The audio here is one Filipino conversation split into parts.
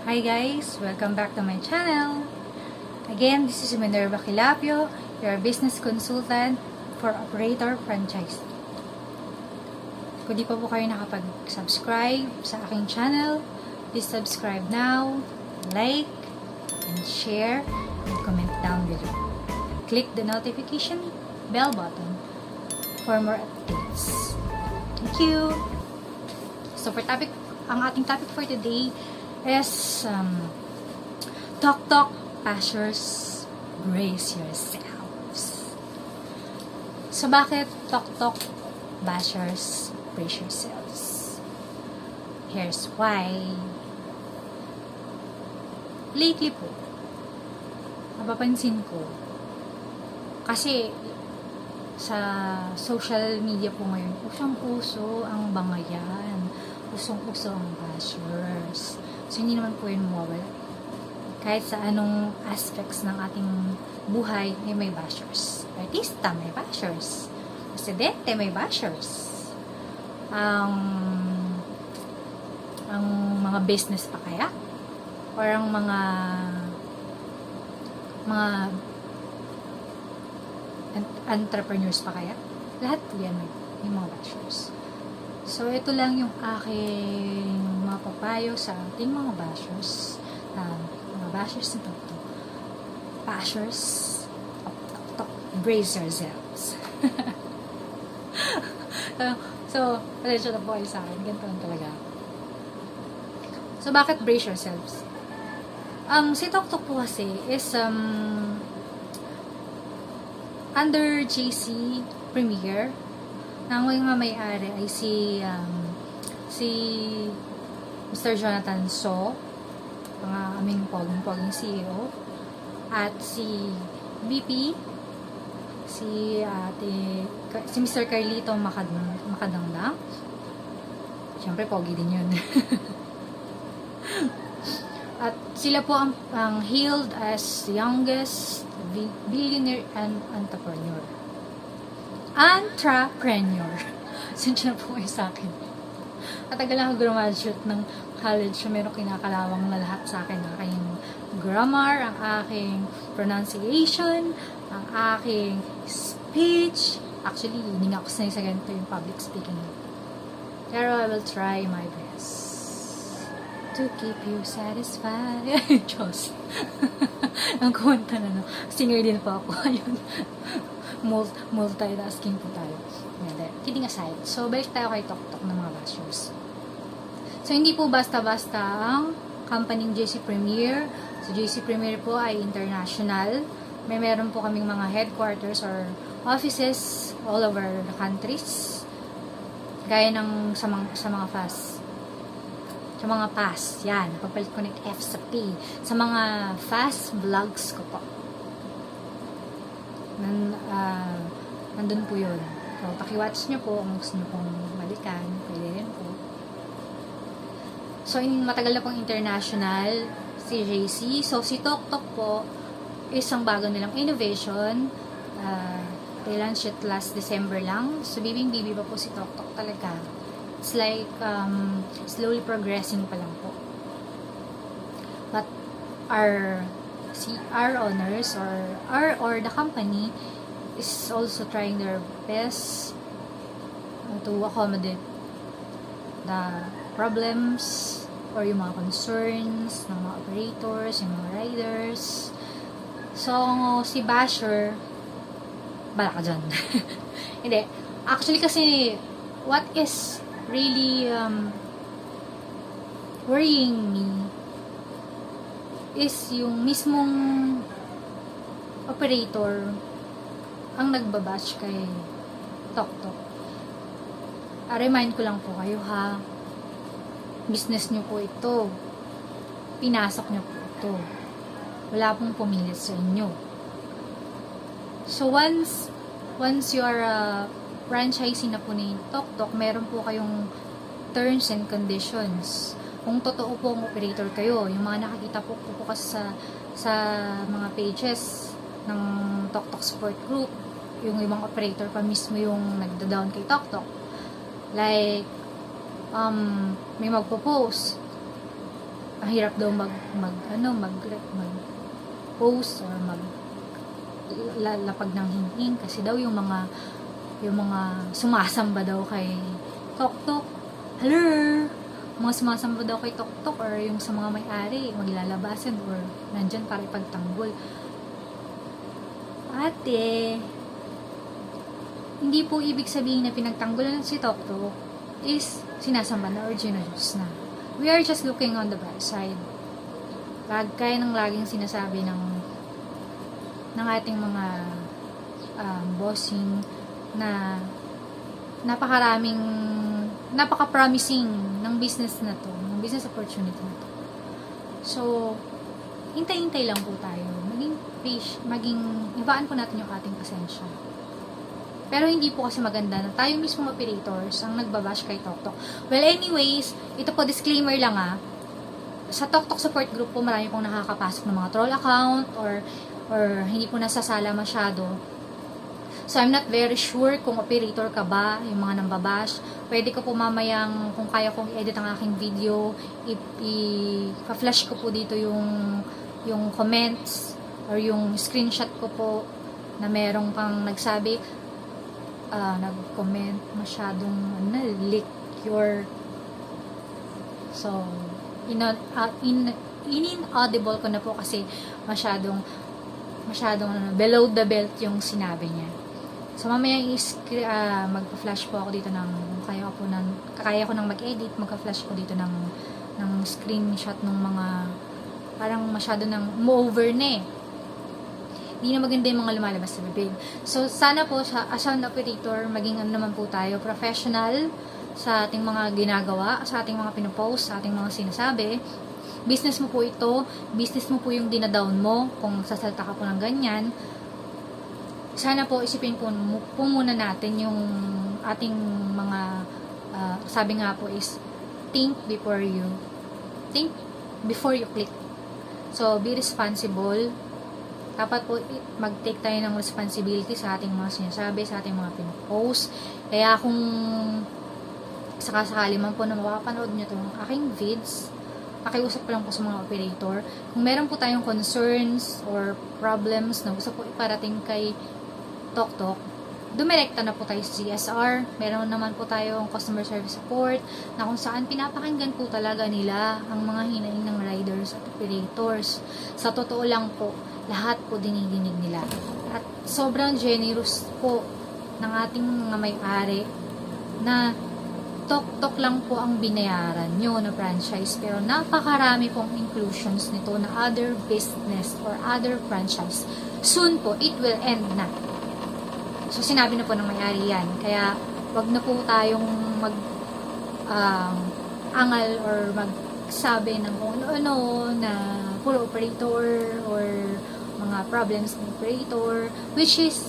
Hi guys! Welcome back to my channel! Again, this is Minerva Quilapio, your business consultant for operator franchise. Kung di pa po kayo nakapag-subscribe sa aking channel, please subscribe now, like, and share, and comment down below. Click the notification bell button for more updates. Thank you! So ang ating topic for today is Tok Bashers, brace yourselves. So bakit Tok Bashers, brace yourselves? Here's why. Lately po, napapansin ko, kasi sa social media po ngayon, usong-uso ang bangayan, usong-uso ang bashers. So, hindi naman po yun mawawala. Kahit sa anong aspects ng ating buhay, may bashers. Artista, may bashers. Presidente, may bashers. Ang mga business pa kaya? Or ang mga entrepreneurs pa kaya? Lahat po yan may mga bashers. So, ito lang yung aking mapapayo sa ating mga bashers. Mga bashers na to. Bashers, tok, brace yourselves. So, pasensya na po kayo sa akin. Ganito lang talaga. So, bakit brace yourselves? Si Tok po kasi is under JC Premier. Ang mga may-ari ay si Mr. Jonathan So, ang aming poging CEO, at si BP, si Mr. Carlito Makadangdang. Siyempre, pogi din yun. At sila po ang hailed as youngest billionaire and entrepreneur. Sensya na po kayo sa akin. Matagal lang ako graduate ng college, so meron kinakalawang na lahat sa akin. Ang aking grammar, ang aking pronunciation, ang aking speech. Actually, hindi nga ako sanay sa ganito yung public speaking. Pero I will try my best to keep you satisfied. Diyos. Ang kumanta na, no? Singer din po ako. Ayun. Multitasking po tayo. Kidding aside. So, balik tayo kay Tok ng mga bashers. So, hindi po basta-basta ang company JC Premier. So, JC Premier po ay international. Meron po kaming mga headquarters or offices all over the countries. Gaya ng sa mga FAS. Sa mga PAS. Yan. Pagpalit ko ng F sa P. Sa mga FAS vlogs ko po. Nandun po yun. So, pakiwatch nyo po kung gusto nyo pong balikan. Pwede rin po. So, matagal na pong international si JC. So, si Tok po isang bago nilang innovation. They launched it last December lang. So, bibing-bibi pa po si Tok talaga. It's like slowly progressing pa lang po. But our owners or the company is also trying their best to accommodate the problems or yung mga concerns ng mga operators, yung mga riders. So, si Basher, bala ka dyan. Hindi. Actually kasi, what is really worrying me is yung mismong operator ang nagbabash kay Tok. Remind ko lang po kayo ha, business nyo po ito, pinasok nyo po ito, wala pong pumilit sa inyo. So once you are franchisee na po ni Tok, meron po kayong terms and conditions. Kung totoo po ang operator kayo, yung mga nakikita po kasi sa mga pages ng Tok Support Group, yung ibang operator pa mismo yung nagda-down kay Tok. Like, may magpo-post ang hirap daw mag post or lapag ng hinging kasi daw yung mga sumasamba daw kay Tok, hello, mga sumasamba daw kay Tok or yung sa mga may-ari maglalabasan or nandyan para ipagtanggol. Ate, hindi po ibig sabihin na pinagtanggulan si Tok is sinasamba na or ginajus na. We are just looking on the bright side. Kaya ng laging sinasabi ng ating mga bossing na napaka-promising ng business na to, ng business opportunity na to. So, hintay-hintay lang po tayo. Ibaan po natin yung ating pasensya. Pero hindi po kasi maganda na tayo mismo operators ang nagbabash kay Tok. Well, anyways, ito po disclaimer lang sa Tok support group po marami pong nakakapasok ng mga troll account or hindi po nasasala masyado. So, I'm not very sure kung operator ka ba, yung mga nambabash. Pwede ko po mamayang, kung kaya kong i-edit ang aking video, i-flash ko po dito yung comments or yung screenshot ko po na merong pang nagsabi, nag-comment masyadong leak your so inaudible ko na po kasi masyadong below the belt yung sinabi niya. So mamaya magpa-flash po ako dito ng kaya ko nang mag-edit, magpa-flash ko dito ng screenshot ng mga parang masyado nang over na hindi na maganda yung mga lumalabas sa bibig. So, sana po, as an operator, maging naman po tayo, professional sa ating mga ginagawa, sa ating mga pinopost, sa ating mga sinasabi. Business mo po ito, business mo po yung dinadown mo, kung sasalta ka po ng ganyan. Sana po, isipin po muna natin yung ating mga, sabi nga po is, think before you click. So, be responsible. Dapat po mag-take tayo ng responsibility sa ating mga sinasabi, sa ating mga pinopost. Kaya kung sakasakali man po na makapanood nyo itong aking vids, pakiusap ko lang po sa mga operator. Kung meron po tayong concerns or problems na gusto po iparating kay Tok, dumirekta na po tayo sa CSR. Meron naman po tayong customer service support na kung saan pinapakinggan po talaga nila ang mga hinaing ng riders at operators. Sa totoo lang po, lahat po dinidinig nila. At sobrang generous po ng ating mga may-ari na Tok lang po ang binayaran nyo na franchise pero napakarami pong inclusions nito na other business or other franchise. Soon po, it will end na. So, sinabi na po ng may-ari yan. Kaya, wag na po tayong angal or magsabi ng kung ano-ano na puro operator or mga problems ng operator, which is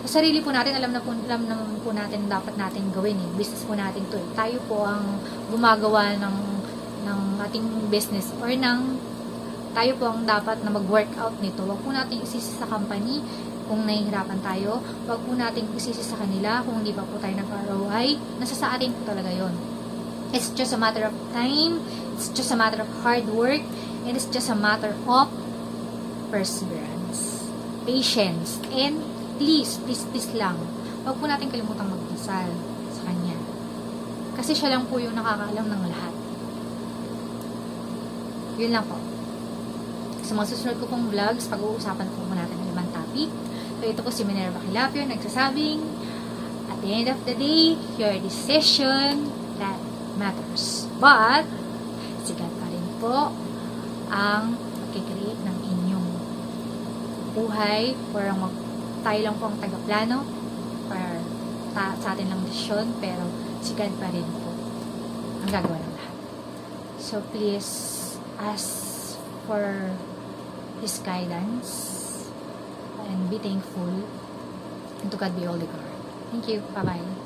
sa sarili po natin, alam naman po natin dapat natin gawin business po natin to tayo po ang gumagawa ng ating business or tayo po ang dapat na mag-workout nito. Wag po natin isisi sa company kung nahihirapan tayo, wag po natin isisi sa kanila kung hindi pa po tayo nag-ROI, nasa sa atin po talaga yon. It's just a matter of time, it's just a matter of hard work, and it's just a matter of perseverance, patience, and please lang, wag po natin kalimutang magdasal sa Kanya. Kasi Siya lang po yung nakakaalam ng lahat. Yun lang po. Sa mga susunod ko pong vlogs, pag-uusapan po natin ng ibang topic. So, ito po si Minerva Kilapio, nagsasabing, at the end of the day, your decision that matters. But, sigat pa rin po ang magkikreate ng inyong buhay or tayo lang po ang tagaplano or sa atin lang desisyon, pero sigat pa rin po ang gagawa ng lahat. So, please ask for His guidance and be thankful, and to God be all the glory. Thank you. Bye-bye.